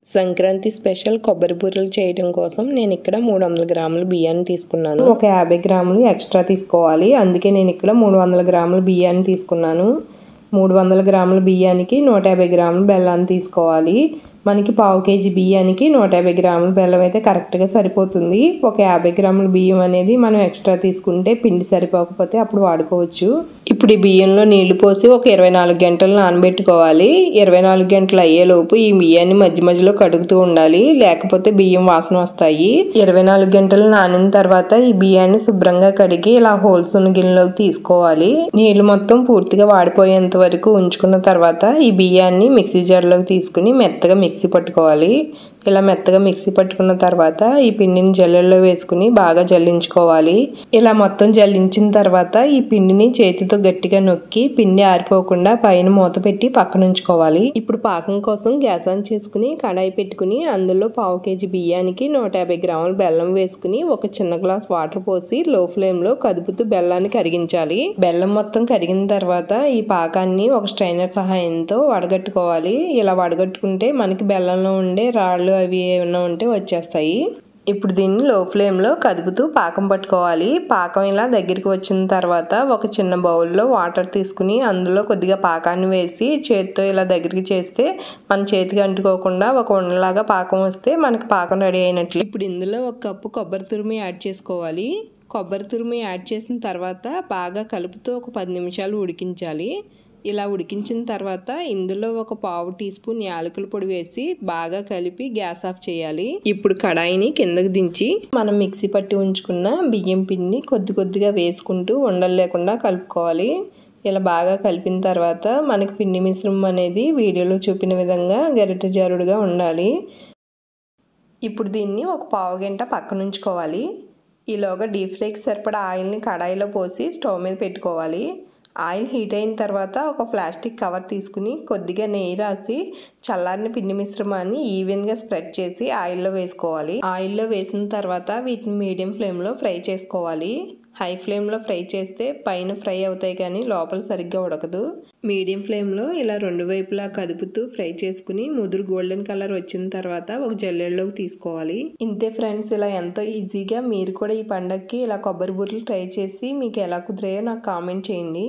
Sankranti special కొబ్బరి బూరెలు చేయడం కోసం నేను ఇక్కడ 300 గ్రాముల బియ్యాన్ని తీసుకున్నాను. ఒక 50 గ్రాములు ఎక్స్ట్రా తీసుకోవాలి. అందుకే నేను ఇక్కడ 300 గ్రాముల బియ్యాన్ని తీసుకున్నాను. 300 గ్రాముల బియ్యానికి 150 గ్రాముల బెల్లాన్ని తీసుకోవాలి. మనకి పావు కేజీ బియ్యానికి 150 గ్రాముల బెల్లం అయితే కరెక్ట్గా సరిపోతుంది. ఒక 50 గ్రాముల బియ్యం అనేది మనం ఎక్స్ట్రా తీసుకుంటే పిండి సరిపోకపోతే అప్పుడు వాడుకోవచ్చు. ఇప్పుడు ఈ బియ్యంలో నీళ్లు పోసి ఒక 24 గంటలు నానబెట్టుకోవాలి. 24 గంటలు అయ్యేలోపు ఈ బియ్యాన్ని మధ్య మధ్యలో కడుగుతూ ఉండాలి, లేకపోతే బియ్యం వాసన వస్తాయి. 24 గంటలు నానిన తర్వాత ఈ బియ్యాన్ని శుభ్రంగా కడిగి ఇలా హోల్స్ ఉన్న గిన్నెలోకి తీసుకోవాలి. నీళ్లు మొత్తం పూర్తిగా వాడిపోయేంత వరకు ఉంచుకున్న తర్వాత ఈ బియ్యాన్ని మిక్సీ జార్లోకి తీసుకుని మెత్తగా మిక్సీ పట్టుకోవాలి. ఇలా మెత్తగా మిక్సీ పట్టుకున్న తర్వాత ఈ పిండిని జల్లెల్లో వేసుకుని బాగా జల్లించుకోవాలి. ఇలా మొత్తం జల్లించిన తర్వాత ఈ పిండిని చేతితో గట్టిగా నొక్కి పిండి ఆరిపోకుండా పైన మూత పెట్టి పక్కన ఉంచుకోవాలి. ఇప్పుడు పాకం కోసం గ్యాస్ ఆన్ చేసుకుని కడాయి పెట్టుకుని అందులో పావు కేజీ బియ్యానికి 150 గ్రాముల బెల్లం వేసుకుని ఒక చిన్న గ్లాస్ వాటర్ పోసి లో ఫ్లేమ్ లో కదుపుతూ బెల్లాన్ని కరిగించాలి. బెల్లం మొత్తం కరిగిన తర్వాత ఈ పాకాన్ని ఒక స్ట్రైనర్ సహాయంతో వడగట్టుకోవాలి. ఇలా వడగట్టుకుంటే మనకి బెల్లంలో ఉండే రాళ్ళు అవి ఏమైనా ఉంటే వచ్చేస్తాయి. ఇప్పుడు దీన్ని లో ఫ్లేమ్లో కదుపుతూ పాకం పట్టుకోవాలి. పాకం ఇలా దగ్గరికి వచ్చిన తర్వాత ఒక చిన్న బౌల్లో వాటర్ తీసుకుని అందులో కొద్దిగా పాకాన్ని వేసి చేతితో ఇలా దగ్గరికి చేస్తే మన చేతికి అంటుకోకుండా ఒక ఉండలాగా పాకం వస్తే మనకి పాకం రెడీ అయినట్లు. ఇప్పుడు ఇందులో ఒక కప్పు కొబ్బరి తురుము యాడ్ చేసుకోవాలి. కొబ్బరి తురుము యాడ్ చేసిన తర్వాత బాగా కలుపుతూ ఒక 10 నిమిషాలు ఉడికించాలి. ఇలా ఉడికించిన తర్వాత ఇందులో ఒక పావు టీ స్పూన్ యాలకుల పొడి వేసి బాగా కలిపి గ్యాస్ ఆఫ్ చేయాలి. ఇప్పుడు కడాయిని కిందకు దించి మనం మిక్సీ పట్టి ఉంచుకున్న బియ్యం పిండిని కొద్ది కొద్దిగా వేసుకుంటూ ఉండలు లేకుండా కలుపుకోవాలి. ఇలా బాగా కలిపిన తర్వాత మనకి పిండి మిశ్రమం అనేది వీడియోలో చూపిన విధంగా గరిటె జారుడుగా ఉండాలి. ఇప్పుడు దీన్ని ఒక పావు గంట పక్కన ఉంచుకోవాలి. ఈలోగా డీప్ ఫ్రైకి సరిపడా ఆయిల్ని కడాయిలో పోసి స్టవ్ మీద పెట్టుకోవాలి. ఆయిల్ హీట్ అయిన తర్వాత ఒక ప్లాస్టిక్ కవర్ తీసుకుని కొద్దిగా నెయ్యి రాసి చల్లారిన పిండి మిశ్రమాన్ని ఈవెన్గా స్ప్రెడ్ చేసి ఆయిల్లో వేసుకోవాలి. ఆయిల్లో వేసిన తర్వాత వీటిని మీడియం ఫ్లేమ్లో ఫ్రై చేసుకోవాలి. హై ఫ్లేమ్లో ఫ్రై చేస్తే పైన ఫ్రై అవుతాయి కానీ లోపల సరిగ్గా ఉడకదు. మీడియం ఫ్లేమ్లో ఇలా రెండు వైపులా కదుపుతూ ఫ్రై చేసుకుని ముదురు గోల్డెన్ కలర్ వచ్చిన తర్వాత ఒక జల్లెడలోకి తీసుకోవాలి. ఇంతే ఫ్రెండ్స్, ఇలా ఎంతో ఈజీగా మీరు కూడా ఈ పండగకి ఇలా కొబ్బరి బూరెలు ట్రై చేసి మీకు ఎలా కుదిరాయో నాకు కామెంట్ చేయండి.